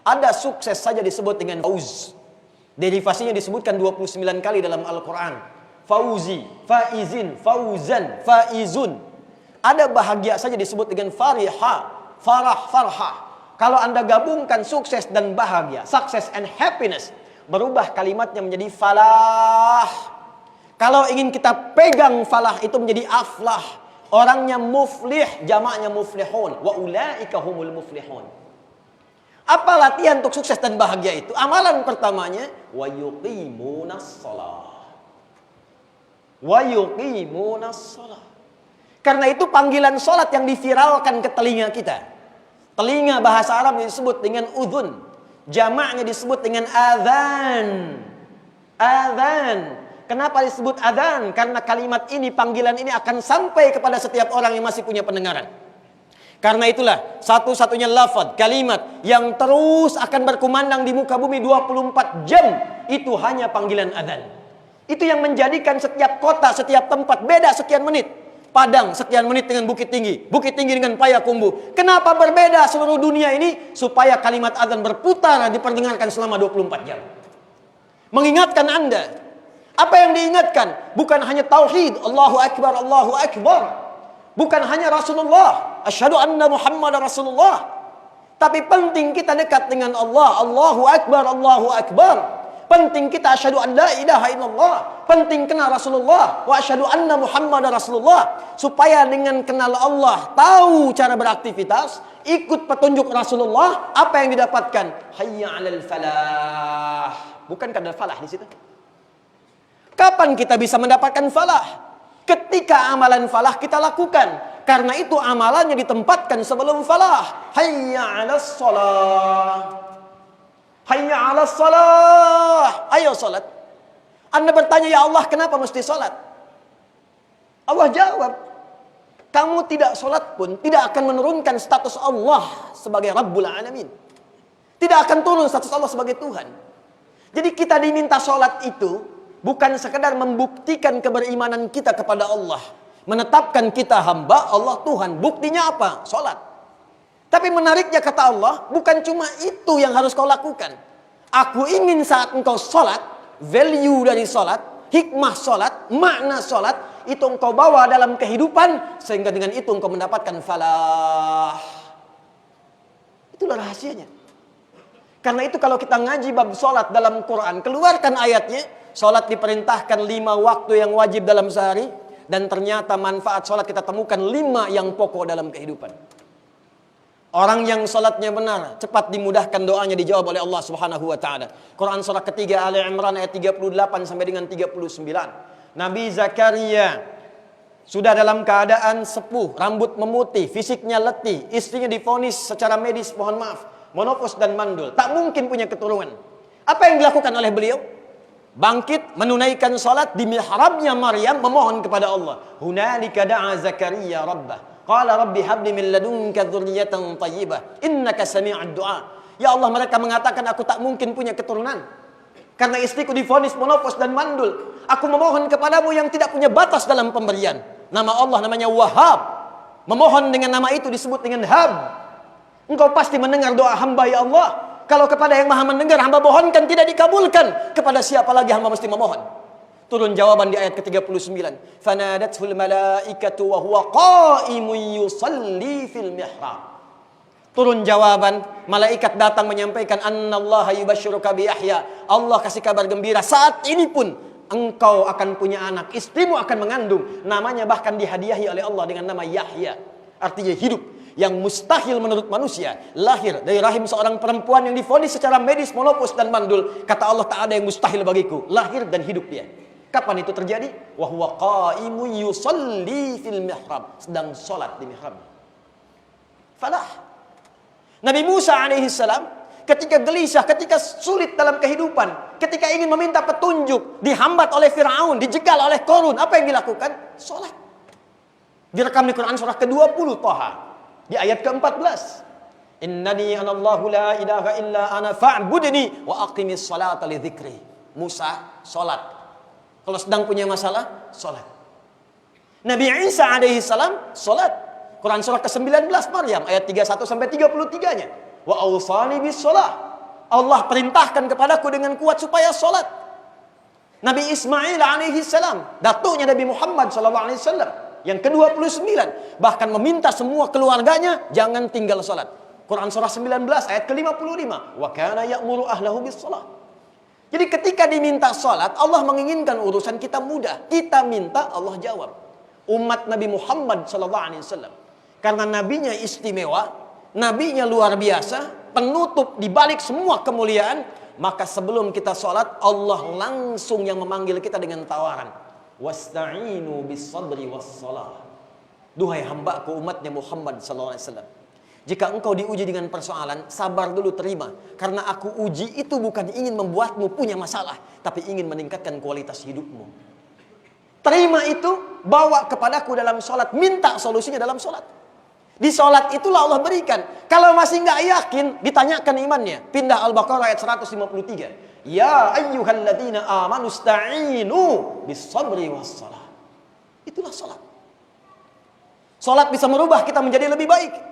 Ada sukses saja disebut dengan fauz. Derivasinya disebutkan 29 kali dalam Al-Quran. Fauzi, faizin, fauzan, faizun. Ada bahagia saja disebut dengan fariha, farah, farhah. Kalau Anda gabungkan sukses dan bahagia, success and happiness, berubah kalimatnya menjadi falah. Kalau ingin kita pegang falah itu menjadi aflah. Orangnya muflih, jamaknya muflihun. Wa ulaika humul muflihun. Apa latihan untuk sukses dan bahagia itu? Amalan pertamanya, wa yuqimunas shalah. Wa yuqimunas shalah. Karena itu panggilan salat yang diviralkan ke telinga kita. Telinga bahasa Arab disebut dengan udhun. Jamaknya disebut dengan adzan. Adzan. Kenapa disebut adzan? Karena kalimat ini, panggilan ini akan sampai kepada setiap orang yang masih punya pendengaran. Karena itulah satu-satunya lafaz, kalimat yang terus akan berkumandang di muka bumi 24 jam itu hanya panggilan adzan. Itu yang menjadikan setiap kota, setiap tempat beda sekian menit. Padang sekian menit dengan Bukit Tinggi dengan Payakumbuh. Kenapa berbeda seluruh dunia ini? Supaya kalimat adzan berputar diperdengarkan selama 24 jam. Mengingatkan Anda. Apa yang diingatkan? Bukan hanya tauhid, Allahu Akbar, Allahu Akbar. Bukan hanya Rasulullah, asyhadu anna Muhammad Rasulullah. Tapi penting kita dekat dengan Allah, Allahu Akbar, Allahu Akbar. Penting kita asyhadu an la ilaha illallah. Penting kenal Rasulullah wa asyhadu anna Muhammad Rasulullah. Supaya dengan kenal Allah, tahu cara beraktivitas, ikut petunjuk Rasulullah, apa yang didapatkan? Hayya 'alal falah. Bukankah ada falah di situ? Kapan kita bisa mendapatkan falah? Ketika amalan falah kita lakukan. Karena itu amalannya ditempatkan sebelum falah. Hayya 'alas shalah. Hayya 'alas shalah. Ayo salat. Anda bertanya, ya Allah, kenapa mesti salat? Allah jawab, kamu tidak salat pun tidak akan menurunkan status Allah sebagai Rabbul Alamin. Tidak akan turun status Allah sebagai Tuhan. Jadi kita diminta salat itu bukan sekedar membuktikan keberimanan kita kepada Allah, menetapkan kita hamba Allah Tuhan. Buktinya apa? Salat. Tapi menariknya kata Allah, bukan cuma itu yang harus kau lakukan. Aku ingin saat engkau salat, value dari salat, hikmah salat, makna salat, itu engkau bawa dalam kehidupan, sehingga dengan itu engkau mendapatkan falah. Itulah rahasianya. Karena itu kalau kita ngaji bab salat dalam Quran, keluarkan ayatnya, salat diperintahkan 5 waktu yang wajib dalam sehari, dan ternyata manfaat salat kita temukan 5 yang pokok dalam kehidupan. Orang yang salatnya benar, cepat dimudahkan doanya dijawab oleh Allah Subhanahu wa taala. Quran surah ketiga Ali Imran ayat 38 sampai dengan 39. Nabi Zakaria sudah dalam keadaan sepuh, rambut memutih, fisiknya letih, istrinya divonis secara medis, mohon maaf, menopause dan mandul, tak mungkin punya keturunan. Apa yang dilakukan oleh beliau? Bangkit menunaikan salat di mihrabnya Maryam, memohon kepada Allah. Hunalika da'a Zakaria rabbah. Qala rabbi habli min ladunka dzurriyyatan thayyibah innaka sami'ud du'a. Ya Allah, mereka mengatakan aku tak mungkin punya keturunan karena istriku divonis menopause dan mandul. Aku memohon kepadamu yang tidak punya batas dalam pemberian. Nama Allah namanya Wahhab. Memohon dengan nama itu disebut dengan Hab. Engkau pasti mendengar doa hamba ya Allah. Kalau kepada yang Maha mendengar hamba mohonkan tidak dikabulkan, kepada siapa lagi hamba mesti memohon? Turun jawaban di ayat ke-39. Fanadatul malaikatu wa huwa qa'imun yusalli fil mihrab. Turun jawaban, malaikat datang menyampaikan annallaha yubashshiruka bi Yahya. Allah kasih kabar gembira, saat ini pun engkau akan punya anak, istrimu akan mengandung, namanya bahkan dihadiahi oleh Allah dengan nama Yahya. Artinya hidup yang mustahil menurut manusia, lahir dari rahim seorang perempuan yang divonis secara medis menopause dan mandul. Kata Allah, tak ada yang mustahil bagiku, lahir dan hidup dia. Kapan itu terjadi? Wa huwa qa'imun yusalli fil mihrab, sedang salat di mihrab. Falah. Nabi Musa alaihi salam ketika gelisah, ketika sulit dalam kehidupan, ketika ingin meminta petunjuk, dihambat oleh Firaun, dijegal oleh Qarun, apa yang dilakukan? Salat. Direkam di Quran surah ke-20 Thaha di ayat ke-14. Innani anallahu la ilaha illa ana fa'budni wa aqimis salata li dzikri. Musa salat. Kalau sedang punya masalah, salat. Nabi Isa alaihi salam salat. Quran surah ke-19 Maryam ayat 31 sampai 33-nya. Wa awsani bis shalah. Allah perintahkan kepadaku dengan kuat supaya sholat. Nabi Ismail alaihi salam, datuknya Nabi Muhammad sallallahu alaihi wasallam, yang ke-29, bahkan meminta semua keluarganya jangan tinggal sholat. Quran surah 19 ayat ke-55. Wa kana ya'muru ahlahu bis salat. Jadi ketika diminta sholat, Allah menginginkan urusan kita mudah. Kita minta, Allah jawab. Umat Nabi Muhammad sallallahu alaihi wasallam, karena nabinya istimewa, nabinya luar biasa, penutup di balik semua kemuliaan, maka sebelum kita sholat, Allah langsung yang memanggil kita dengan tawaran. Wasta'inu bis sabri was salah. Duhai hambaku umatnya Muhammad sallallahu alaihi wasallam, jika engkau diuji dengan persoalan, sabar dulu, terima. Karena aku uji itu bukan ingin membuatmu punya masalah, tapi ingin meningkatkan kualitas hidupmu. Terima itu, bawa kepadaku dalam sholat, minta solusinya dalam sholat. Di sholat itulah Allah berikan. Kalau masih nggak yakin, ditanyakan imannya. Pindah Al-Baqarah ayat 153. Ya ayyuhalladzina amanu sta'inu bis sabri was salah. Itulah sholat. Sholat bisa merubah kita menjadi lebih baik.